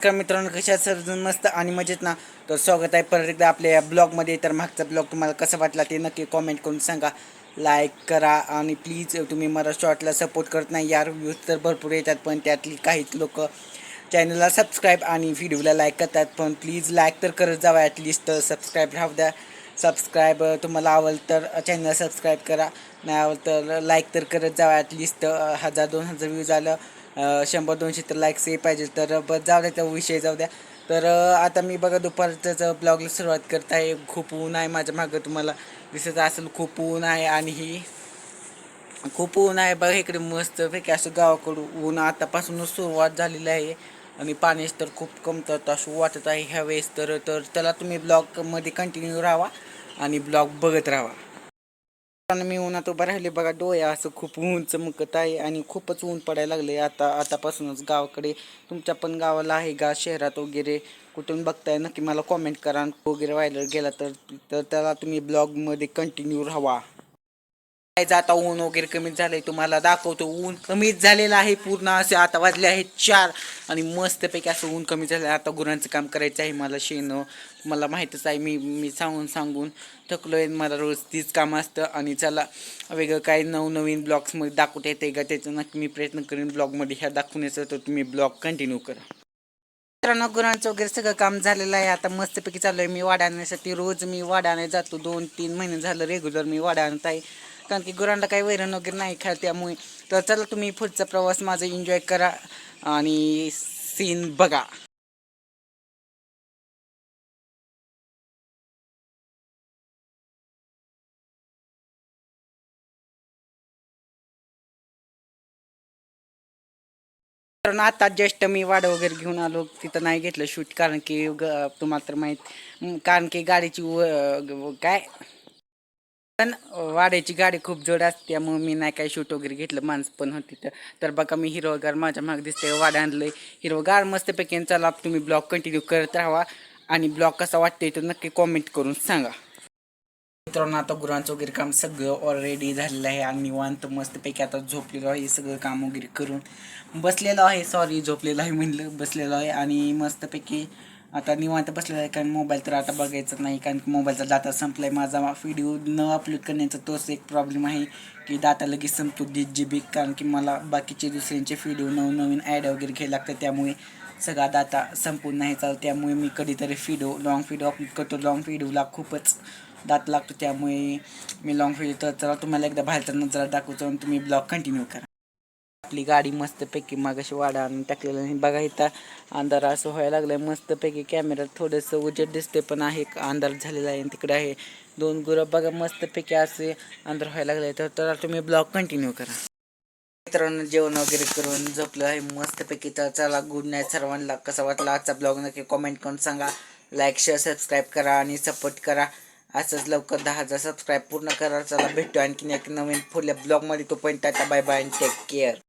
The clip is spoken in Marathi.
नमस्कार मित्रांनो, कशा सर्वजण मस्त आणि मजेत ना. तर स्वागत आहे परत एकदा आपल्या या ब्लॉगमध्ये. तर मागचा ब्लॉग तुम्हाला कसा वाटला ते नक्की कॉमेंट करून सांगा. लाईक करा आणि प्लीज तुम्ही मला शॉर्टला सपोर्ट करत नाही यार. व्ह्यूज तर भरपूर येतात पण त्यातली काही लोक चॅनलला सबस्क्राईब आणि व्हिडिओला लाईक करतात. पण प्लीज लाईक तर करत जावा ॲटलिस्ट. सबस्क्राईब राहू द्या. सबस्क्राईब तुम्हाला आवडलं तर चॅनल सबस्क्राईब करा, नाही आवडलं तर लाईक तर करत जावा. ॲटलिस्ट 1000-2000 व्ह्यूज आलं, 100-200 तर लाईक्स हे पाहिजे. तर बस जाऊ द्या, त्या विषय जाऊ द्या. तर आता मी बघा दुपारच्याच ब्लॉगला सुरुवात करत आहे. खूप ऊन आहे माझ्या मागं, तुम्हाला दिसत असेल खूप ऊन आहे. आणि ही खूप ऊन आहे बघा इकडे, मस्तपैकी असं गावाकडून ऊन आतापासूनच सुरुवात झालेली आहे. आणि पाण्याची तर खूप कमतरता असं वाटत आहे ह्या वेळेस. तर तर त्याला तुम्ही ब्लॉगमध्ये कंटिन्यू राहा आणि ब्लॉग बघत राहा. मी उन्हात उभं राहिले बघा, डोळे असं खूप ऊन चमकत आहे आणि खूपच ऊन पडायला लागले आतापासूनच गावाकडे. तुमच्या पण गावाला आहे का शहरात वगैरे, कुठून बघताय नक्की मला कॉमेंट करा. वगैरे व्हायला गेला तर तर त्याला तुम्ही ब्लॉगमध्ये कंटिन्यू राहा. आता ऊन वगैरे कमी झालंय, तुम्हाला दाखवतो. ऊन कमीच झालेलं आहे पूर्ण. असे आता वाजले आहेत 4 आणि मस्तपैकी असं ऊन कमी झालं आहे. आता गुरांचं काम करायचं आहे मला. मला माहीतच आहे, मी मी सांगून सांगून थकलो आहे. मला रोज तीच कामं असतं. आणि चला वेगळं काही नवनवीन ब्लॉग्समध्ये दाखवता येते का त्याचं नक्की मी प्रयत्न करेन ब्लॉगमध्ये ह्या दाखवण्याचं. तर तुम्ही ब्लॉग कंटिन्यू करा. मित्रांनो, गुरांचं वगैरे सगळं काम झालेलं आहे. आता मस्तपैकी चालू आहे मी वाडा आणण्यासाठी. रोज मी वाडा आणायला जातो, 2-3 महिने झालं रेग्युलर मी वाडा आणत आहे. कारण की गुरांना काही वैरण वगैरे नाही खाय त्यामुळे. तर चला तुम्ही पुढचा प्रवास माझा एन्जॉय करा आणि सीन बघा. कारण आता जस्ट मी वाडा वगैरे घेऊन आलो, तिथं नाही घेतलं शूट. कारण की तुम्हाला तर माहीत, कारण की गाडीची काय पण वाड्याची गाडी खूप जड असते त्यामुळे मी नाही काही शूट वगैरे घेतलं. माणसं पण होती तर बघा मी हिरवगार माझ्या मागे दिसते वाडा आणलंय हिरवगार मस्तपैकी. चला तुम्ही ब्लॉग कंटिन्यू करत राहा आणि ब्लॉग कसा वाटतोय तर नक्की कॉमेंट करून सांगा. मित्रांनो, आता गुरांचं वगैरे काम सगळं ऑलरेडी झालेलं आहे आणि निवांत मस्तपैकी आता झोपलेलो आहे. सगळं काम वगैरे करून बसलेलो आहे. सॉरी, झोपलेलो आहे म्हणलं, बसलेलो आहे. आणि मस्तपैकी आता निवांत बसलेला आहे. कारण मोबाईल तर आता बघायचं नाही, कारण की मोबाईलचा डाटा संपला आहे माझा. व्हिडिओ न अपलोड करण्याचा तोच एक प्रॉब्लेम आहे की डाटा लगेच संपतो 1.5 GB. कारण की मला बाकीचे दुसऱ्यांचे व्हिडिओ नवनवीन ॲड वगैरे घ्यायला लागतात, त्यामुळे सगळा डाटा संपून नाही चालत. त्यामुळे मी कधीतरी लॉंग व्हिडिओ अपलोड करतो. लॉंग व्हिडिओला खूपच दात लागतो, त्यामुळे मी लॉंग व्हिडिओ. तर चला तुम्हाला एकदा बाहेरचा नजरा दाखवतो आणि तुम्ही ब्लॉग कंटिन्यू करा. आपली गाडी मस्तपैकी मागाशी वाडा आणून टाकलेलं नाही बघा. इथं अंधार असं व्हायला लागलाय मस्तपैकी. कॅमेऱ्यात थोडंसं उजेड दिसते पण आहे अंधार झालेला आहे. तिकडे आहे 2 गुरं बघा मस्तपैकी असे अंधार व्हायला लागले. तर तुम्ही ब्लॉग कंटिन्यू करा. मित्रांनो, जेवण वगैरे करून झोपलं आहे मस्तपैकी. तर चला गुड नाईट सर्वांना. कसा वाटला आजचा ब्लॉग नक्की कॉमेंट करून सांगा. लाईक शेअर सबस्क्राईब करा आणि सपोर्ट करा. असंच लवकर 10,000 सबस्क्राईब पूर्ण करा. चला भेटतो आणखीन एक नवीन पुढल्या ब्लॉगमध्ये. तोपर्यंत टाटा बाय बाय आणि टेक केअर.